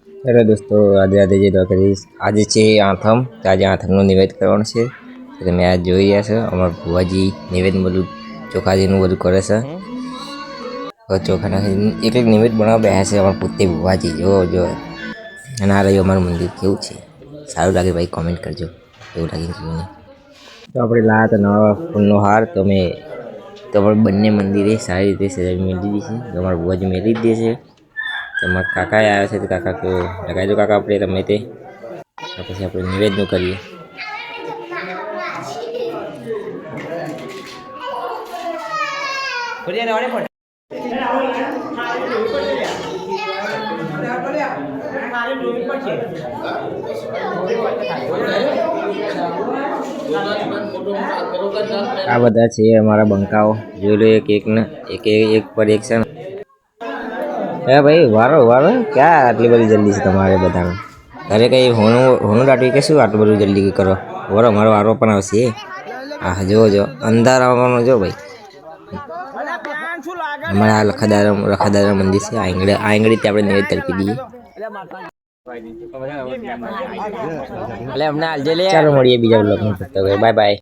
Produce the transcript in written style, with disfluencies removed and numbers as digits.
Hello દોસ્તો, આજે જય દ્વારકાધીશ. આજે છે આઠમ, તો આજે આઠમનું નિવેદ કરવાનું છે. તો તમે આ જોઈ રહ્યા છો, અમારા ભુવાજી નિવેદ બધું ચોખાજીનું બધું કરે છે. ચોખા નાખી એક નિવેદ બનાવવા બેસે છે અમારા પોતે ભુવાજી. જો અને આ રહ્યું અમારું મંદિર. કેવું છે? સારું લાગે ભાઈ, કોમેન્ટ કરજો એવું લાગે જોઈને. તો આપણે લાયા તો નવા ફૂલનો હાર. તો અમે બંને મંદિરે સારી રીતે સજાવી મેળવી દીધી છે. અમારા ભુવાજી મેળવી જ દે છે. તમારા કાકા આવ્યા છે, તો કાકા તો લગાવી દો કાકા આપણે તમે તે પછી આપણે નિવેદનું કરીએ. આ બધા છે અમારા બંકાઓ. જોઈ લો એક પર એક છે ને. હે ભાઈ, વારો ક્યાં આટલી બધી જલ્દી છે તમારે બધાને? ઘરે કઈ હોનું દાટી કે શું આટલું બધું જલ્દી કરો? મારો વારો પણ આવશે. હા જો અંધાર આવવાનો જો ભાઈ. અમારા લખાદાર મંદિર છે. આંગળી આપણે નિવેદ તરપી દઈએ. ચાલો મળીએ બીજા બ્લોગમાં. Bye bye.